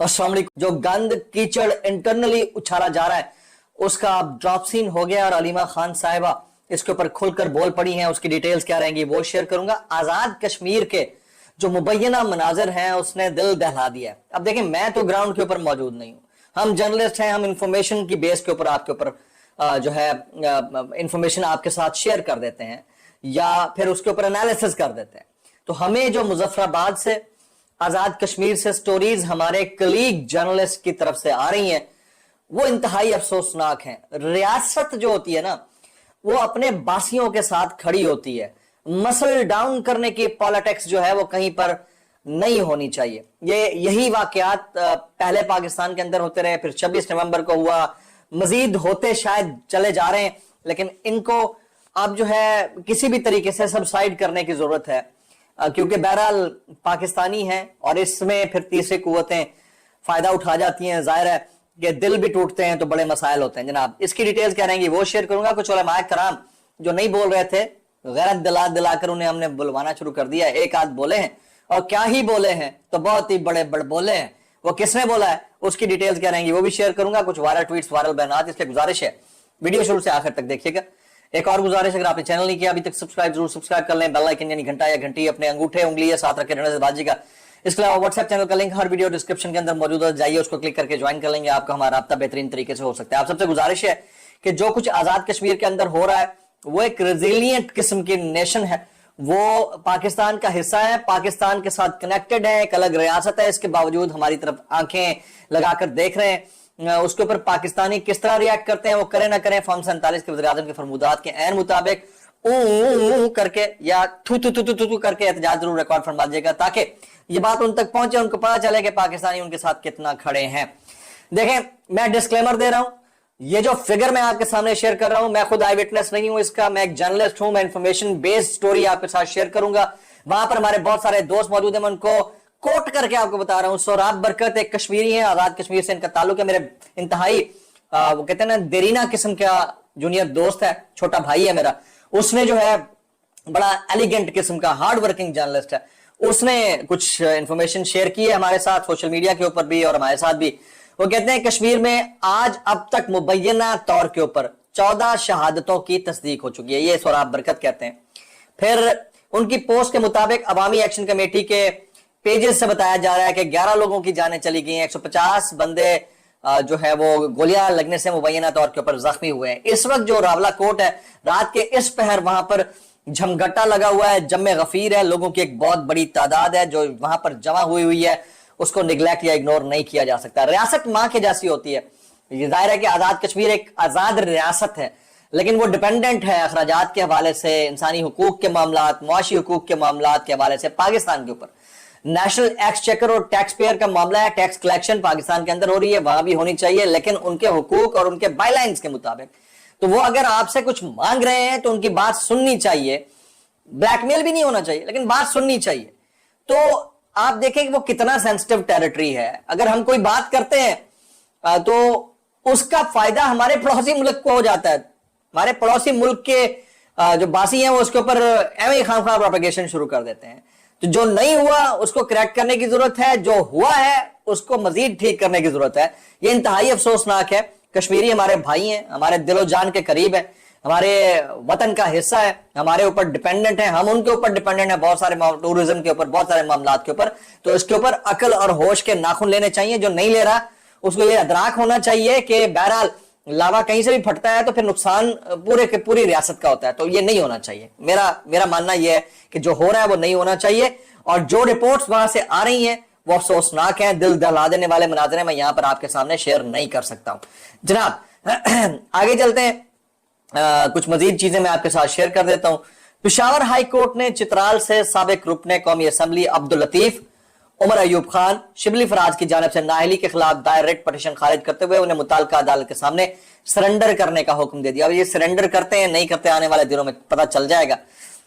अस्सलाम वालेकुम। जो गंद कीचड़ इंटरनली उछाला जा रहा है उसका अब ड्रॉप सीन हो गया और अलीमा खान साहिबा इसके ऊपर खुलकर बोल पड़ी हैं। उसकी डिटेल्स क्या रहेंगी वो शेयर करूंगा। आजाद कश्मीर के जो मुबैना मनाजिर हैं उसने दिल दहला दिया है। अब देखें, मैं तो ग्राउंड के ऊपर मौजूद नहीं हूं, हम जर्नलिस्ट हैं, हम इंफॉर्मेशन की बेस के ऊपर आपके ऊपर जो है इंफॉर्मेशन आपके साथ शेयर कर देते हैं या फिर उसके ऊपर एनालिसिस कर देते हैं। तो हमें जो मुजफ्फराबाद से, आजाद कश्मीर से स्टोरीज हमारे कलीग जर्नलिस्ट की तरफ से आ रही हैं वो इंतहाई अफसोसनाक हैं। रियासत जो होती है ना वो अपने बासियों के साथ खड़ी होती है। मसल डाउन करने की पॉलिटिक्स जो है वो कहीं पर नहीं होनी चाहिए। यही वाकयात पहले पाकिस्तान के अंदर होते रहे, फिर 26 नवंबर को हुआ, मजीद होते शायद चले जा रहे हैं, लेकिन इनको अब जो है किसी भी तरीके से सबसाइड करने की जरूरत है क्योंकि बहरहाल पाकिस्तानी है और इसमें फिर तीसरी कुव्वतें फायदा उठा जाती हैं। जाहिर है कि दिल भी टूटते हैं तो बड़े मसाइल होते हैं। जनाब इसकी डिटेल्स क्या रहेंगी वो शेयर करूंगा। कुछ उलमाए कराम जो नहीं बोल रहे थे, गैरत दिलाकर उन्हें हमने बुलवाना शुरू कर दिया। एक आध बोले हैं और क्या ही बोले हैं, तो बहुत ही बड़े बड़े बोले हैं। वो किसने बोला है उसकी डिटेल्स क्या रहेंगी वो भी शेयर करूंगा। कुछ वायरल ट्वीट्स, वायरल बयानात, इसके गुजारिश है वीडियो शुरू से आखिर तक देखिएगा। एक और गुजारिश, अगर आपने चैनल नहीं किया अभी तक सब्सक्राइब जरूर सब्सक्राइब कर लें। बेल आइकन यानी घंटा या घंटी अपने अंगूठे उंगली या साथ रखे रहने से बाजी का। इसके अलावा व्हाट्सएप चैनल का लिंक हर वीडियो डिस्क्रिप्शन के अंदर मौजूद है, जाइए उसको क्लिक करके ज्वाइन कर लेंगे। आपका हमारा राब्ता बेहतरीन तरीके से हो सकता है। आप सबसे गुजारिश है कि जो कुछ आजाद कश्मीर के अंदर हो रहा है वो एक रेजिलियंट किस्म की नेशन है, वो पाकिस्तान का हिस्सा है, पाकिस्तान के साथ कनेक्टेड है, एक अलग रियासत है। इसके बावजूद हमारी तरफ आंखें लगाकर देख रहे हैं। उसके ऊपर पाकिस्तानी किस तरह रिएक्ट करते हैं वो करें ना करें, फॉर्म 47 के वज़ीर-ए-आज़म के फरमूदात के ऐन मुताबिक करके या थू थू थू थू करके एहतजाज जरूर रिकॉर्ड फरमा दीजिएगा ताकि ये बात उन तक पहुंचे, उनको पता चले कि पाकिस्तानी उनके साथ कितना खड़े हैं। देखें, मैं डिस्क्लेमर दे रहा हूं, ये जो फिगर मैं आपके सामने शेयर कर रहा हूं मैं खुद आई विटनेस नहीं हूं इसका, मैं एक जर्नलिस्ट हूं। मैं इंफॉर्मेशन बेस्ड स्टोरी आपके साथ शेयर करूंगा। वहां पर हमारे बहुत सारे दोस्त मौजूद हैं, मैं उनको कोट करके आपको बता रहा हूं। सोराब बरकत एक कश्मीरी है, आजाद कश्मीर से इनका ताल्लुक है। मेरे इंतहाई वो कहते हैं ना देरीना किस्म का जूनियर दोस्त है, छोटा भाई है मेरा। उसने जो है बड़ा एलिगेंट किस्म का हार्ड वर्किंग जर्नलिस्ट है, उसने कुछ इंफॉर्मेशन शेयर की है हमारे साथ सोशल मीडिया के ऊपर भी और हमारे साथ भी। वो कहते हैं कश्मीर में आज अब तक मुबैना तौर के ऊपर 14 शहादतों की तस्दीक हो चुकी है, ये सोराब बरकत कहते हैं। फिर उनकी पोस्ट के मुताबिक अवामी एक्शन कमेटी के पेजेस से बताया जा रहा है कि 11 लोगों की जानें चली गई हैं, 150 बंदे जो है वो गोलियां लगने से मुबैना तौर के ऊपर जख्मी हुए हैं। इस वक्त जो रावला कोट है, रात के इस पहर वहां पर झमघट्टा लगा हुआ है, जम्मे गफीर है, लोगों की एक बहुत बड़ी तादाद है जो वहां पर जमा हुई है, उसको निगलेक्ट या इग्नोर नहीं किया जा सकता। रियासत मां के जैसी होती है। ये जाहिर है कि आजाद कश्मीर एक आजाद रियासत है, लेकिन वो डिपेंडेंट है अखराजात के हवाले से, इंसानी हुकूक के मामलात, मुआशी हुकूक के मामलात के हवाले से पाकिस्तान के ऊपर। नेशनल एक्सचेकर और टैक्स पेयर का मामला है, टैक्स कलेक्शन पाकिस्तान के अंदर हो रही है, वहां भी होनी चाहिए, लेकिन उनके हुकूक और उनके बायलाइंस के मुताबिक। तो वो अगर आपसे कुछ मांग रहे हैं तो उनकी बात सुननी चाहिए, ब्लैकमेल भी नहीं होना चाहिए, लेकिन बात सुननी चाहिए। तो आप देखें कि वो कितना सेंसिटिव टेरिटरी है। अगर हम कोई बात करते हैं तो उसका फायदा हमारे पड़ोसी मुल्क को हो जाता है। हमारे पड़ोसी मुल्क के जो बासी हैं वो उसके ऊपर एवं ही खामखा प्रोपेगेशन शुरू कर देते हैं। तो जो नहीं हुआ उसको करेक्ट करने की जरूरत है, जो हुआ है उसको मजीद ठीक करने की जरूरत है। ये इंतहाई अफसोसनाक है। कश्मीरी हमारे भाई हैं, हमारे दिलो जान के करीब है, हमारे वतन का हिस्सा है, हमारे ऊपर डिपेंडेंट है, हम उनके ऊपर डिपेंडेंट है बहुत सारे टूरिज्म के ऊपर, बहुत सारे मामलात के ऊपर। तो इसके ऊपर अकल और होश के नाखून लेने चाहिए। जो नहीं ले रहा उसको ये अदराक होना चाहिए कि बहरहाल लावा कहीं से भी फटता है तो फिर नुकसान पूरे के पूरी रियासत का होता है। तो ये नहीं होना चाहिए। मेरा मानना यह है कि जो हो रहा है वो नहीं होना चाहिए। और जो रिपोर्ट्स वहां से आ रही हैं वो अफसोसनाक है, दिल दहला देने वाले मनाजरे मैं यहां पर आपके सामने शेयर नहीं कर सकता हूं। जनाब आगे चलते हैं, कुछ मजीद चीजें मैं आपके साथ शेयर कर देता हूं। पेशावर हाई कोर्ट ने चित्राल से साबिक रुकने कौमी असम्बली अब्दुल लतीफ, उमर अयूब खान, शिबली फराज की जानिब से नाअहली के खिलाफ दायर रिट पटिशन खारिज करते हुए उन्हें मुताल्लिका अदालत के सामने सरेंडर करने का हुक्म दे दिया। अब ये सरेंडर करते हैं नहीं करते आने वाले दिनों में पता चल जाएगा।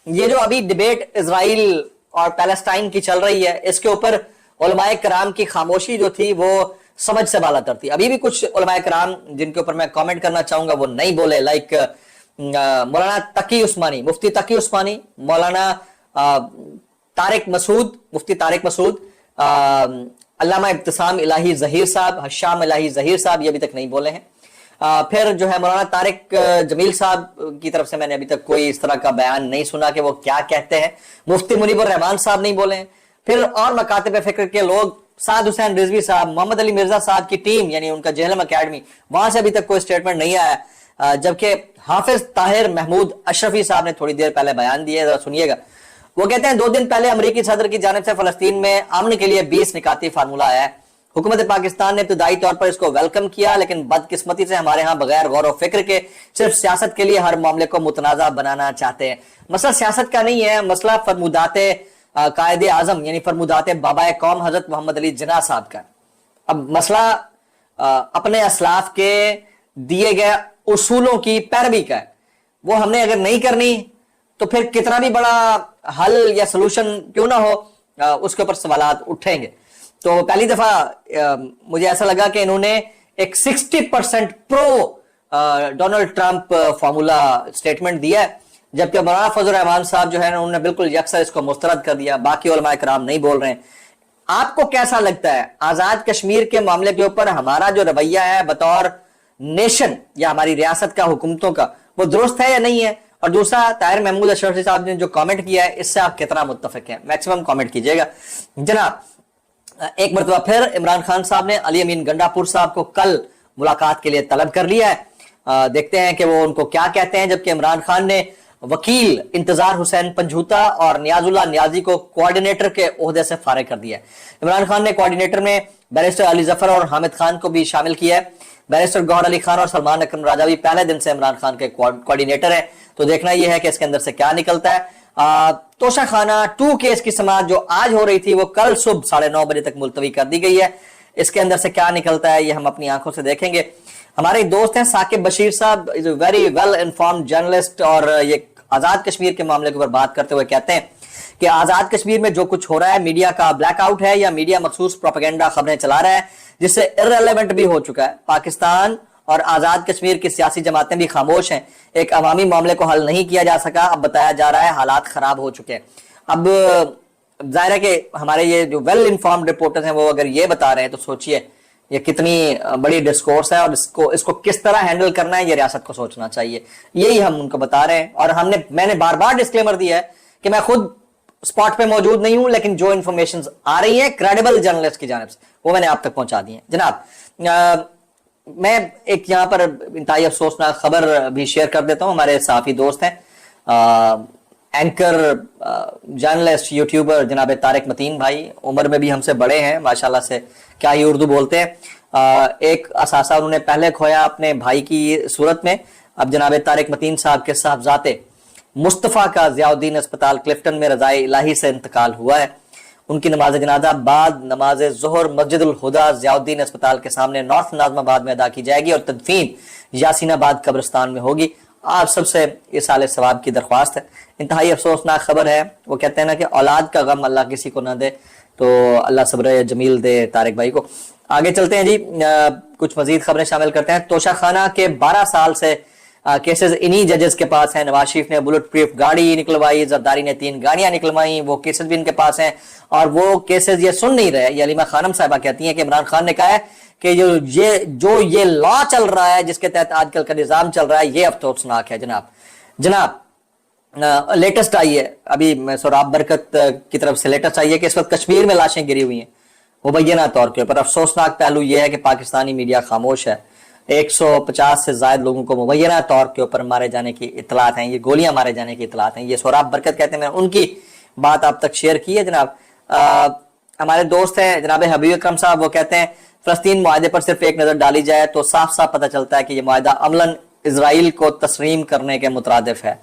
ये जो अभी डिबेट इजराइल और पैलेस्टाइन की चल रही है, इसके ऊपर उलमाए कराम की खामोशी जो थी वो समझ से बाला तर थी। अभी भी कुछ उलमाए कराम जिनके ऊपर मैं कमेंट करना चाहूंगा वो नहीं बोले, लाइक मौलाना तकी उस्मानी, मुफ्ती तकी उस्मानी, मौलाना तारिक मसूद, मुफ्ती तारिक मसूद, علامہ ابتسام الہی ظہیر صاحب، حشام الہی ظہیر صاحب یہ ابھی تک نہیں بولے ہیں. پھر جو ہے مولانا طارق جمیل صاحب کی طرف سے میں نے ابھی تک کوئی اس طرح کا بیان نہیں سنا کہ وہ کیا کہتے ہیں. مفتی منیب الرحمان صاحب نہیں بولے ہیں. پھر اور مکاتب فکر کے لوگ، سعد حسین رضوی صاحب، محمد علی مرزا صاحب کی ٹیم یعنی ان کا جہلم اکیڈمی، وہاں سے ابھی تک کوئی سٹیٹمنٹ نہیں آیا. جبکہ حافظ طاہر محمود اشرفی صاحب نے تھوڑی دیر پہلے بیان دیا ہے، ذرا سنیے گا. وہ کہتے ہیں 2 دن پہلے امریکی صدر کی جانب سے فلسطین میں امن کے لیے 20 نکاتی فارمولا آیا ہے. حکومت پاکستان نے ابتدائی طور پر اس کو ویلکم کیا، لیکن بدقسمتی سے ہمارے ہاں بغیر غور و فکر کے صرف سیاست کے لیے ہر معاملے کو متنازع بنانا چاہتے ہیں. مسئلہ سیاست کا نہیں ہے، مسئلہ فرمودات قائد اعظم یعنی فرمودات بابا قوم حضرت محمد علی جناح صاحب کا. اب مسئلہ اپنے اسلاف کے دیے گئے اصولوں کی پیروی کا ہے. وہ ہم نے اگر نہیں کرنی تو پھر کتنا بھی بڑا حل یا سلوشن کیوں نہ ہو اس کے اوپر سوالات اٹھیں گے. تو پہلی دفعہ مجھے ایسا لگا کہ انہوں نے ایک 60% پرو ڈونلڈ ٹرمپ فارمولا سٹیٹمنٹ دیا ہے، جبکہ مولانا فضل الرحمان صاحب جو ہے انہوں نے بالکل یکسر اس کو مسترد کر دیا. باقی علماء کرام نہیں بول رہے ہیں. آپ کو کیسا لگتا ہے آزاد کشمیر کے معاملے کے اوپر ہمارا جو رویہ ہے بطور نیشن یا ہماری ریاست کا، حکومتوں کا، وہ درست ہے یا نہیں ہے؟ اور دوسرا، طاہر محمود اشرفی صاحب نے جو کامنٹ کیا ہے اس سے آپ کتنا متفق ہیں؟ میکسیمم کامنٹ کیجئے گا جناب. ایک مرتبہ پھر عمران خان صاحب نے علی امین گنڈا پور صاحب کو کل ملاقات کے لیے طلب کر لیا ہے. دیکھتے ہیں کہ وہ ان کو کیا کہتے ہیں. جبکہ عمران خان نے وکیل انتظار حسین پنجھوتا اور نیاز اللہ نیازی کو کوارڈینیٹر کے عہدے سے فارغ کر دیا ہے. عمران خان نے کوارڈینیٹر میں بیرسٹر علی ظفر اور حامد خان کو بھی شامل کیا ہے. بیرسٹر گوہر علی خان اور سلمان اکرم راجہ بھی پہلے دن سے عمران خان کے کوارڈینیٹر ہیں. تو دیکھنا یہ ہے کہ اس کے اندر سے کیا نکلتا ہے. توشہ خانہ 2 کیس کی سماعت جو آج ہو رہی تھی وہ کل صبح 9:30 بجے تک ملتوی کر دی گئی ہے. اس کے اندر سے کیا نکلتا ہے یہ ہم اپنی آنکھوں سے دیکھیں گے. ہمارے ایک دوست ہیں ثاقب بشیر صاحب، ویری ویل انفارمڈ جرنلسٹ، اور یہ آزاد کشمیر کے معاملے کے اوپر بات کرتے ہوئے کہتے ہیں کہ آزاد کشمیر میں جو کچھ ہو رہا ہے میڈیا کا بلیک آؤٹ ہے یا میڈیا مخصوص پروپیگنڈا خبریں چلا رہا ہے جس سے ارریلیونٹ بھی ہو چکا ہے. پاکستان اور آزاد کشمیر کی سیاسی جماعتیں بھی خاموش ہیں. ایک عوامی معاملے کو حل نہیں کیا جا سکا، اب بتایا جا رہا ہے حالات خراب ہو چکے ہیں. اب ظاہر ہے کہ ہمارے یہ جو ویل انفارمڈ رپورٹرز ہیں وہ اگر یہ بتا رہے ہیں تو سوچئے یہ کتنی بڑی ڈسکورس ہے، اور اس کو کس طرح ہینڈل کرنا ہے یہ ریاست کو سوچنا چاہیے. یہی ہم ان کو بتا رہے ہیں. اور میں نے بار بار ڈسکلیمر دیا ہے کہ میں خود سپاٹ پہ موجود نہیں ہوں، لیکن جو انفارمیشنز آ رہی ہیں کریڈیبل جرنلسٹ کی جانب سے وہ میں نے آپ تک پہنچا دی ہیں. جناب میں ایک یہاں پر انتہائی افسوسناک خبر بھی شیئر کر دیتا ہوں. ہمارے صحافی دوست ہیں، اینکر، جرنلسٹ، یوٹیوبر جناب طارق متین بھائی، عمر میں بھی ہم سے بڑے ہیں ماشاءاللہ سے، کیا ہی اردو بولتے ہیں. ایک اثاثہ انہوں نے پہلے کھویا اپنے بھائی کی صورت میں. اب جناب طارق متین صاحب کے صاحبزادے مصطفیٰ کا ضیاء الدین اسپتال کلفٹن میں رضائے الہی سے انتقال ہوا ہے. ان کی نماز جنازہ بعد نماز ظہر مسجد الہدا ضیاء الدین اسپتال کے سامنے نارتھ ناظم آباد میں ادا کی جائے گی اور تدفین یاسین آباد قبرستان میں ہوگی. آپ سب سے ایصال ثواب کی درخواست ہے. انتہائی افسوسناک خبر ہے. وہ کہتے ہیں نا کہ اولاد کا غم اللہ کسی کو نہ دے، تو اللہ صبر جمیل دے طارق بھائی کو. آگے چلتے ہیں جی، کچھ مزید خبریں شامل کرتے ہیں. توشہ خانہ کے 12 سال سے کیسز انہی ججز کے پاس ہیں. نواز شریف نے بلٹ پروف گاڑی نکلوائی، زرداری نے 3 گاڑیاں نکلوائیں، وہ کیسز بھی ان کے پاس ہیں اور وہ کیسز یہ سن نہیں رہے. یہ علیمہ خانم صاحبہ کہتی ہیں کہ عمران خان نے کہا ہے کہ جو یہ لا چل رہا ہے جس کے تحت آج کل کا نظام چل رہا ہے یہ افسوسناک ہے. جناب لیٹسٹ آئی ہے ابھی سوراب برکت کی طرف سے لیٹسٹ آئی ہے کہ اس وقت کشمیر میں لاشیں گری ہوئی ہیں مبینہ طور کے اوپر. افسوسناک پہلو یہ ہے کہ پاکستانی میڈیا خاموش ہے. 150 سے زائد لوگوں کو مبینہ طور کے اوپر مارے جانے کی اطلاعات ہیں، یہ گولیاں مارے جانے کی اطلاعات ہیں. یہ سوراب برکت کہتے ہیں، میں ان کی بات آپ تک شیئر کی ہے. جناب ہمارے دوست ہیں جناب حبیب اکرم صاحب، وہ کہتے ہیں فلسطین معاہدے پر صرف ایک نظر ڈالی جائے تو صاف صاف پتہ چلتا ہے کہ یہ معاہدہ عملاً اسرائیل کو تسلیم کرنے کے مترادف ہے.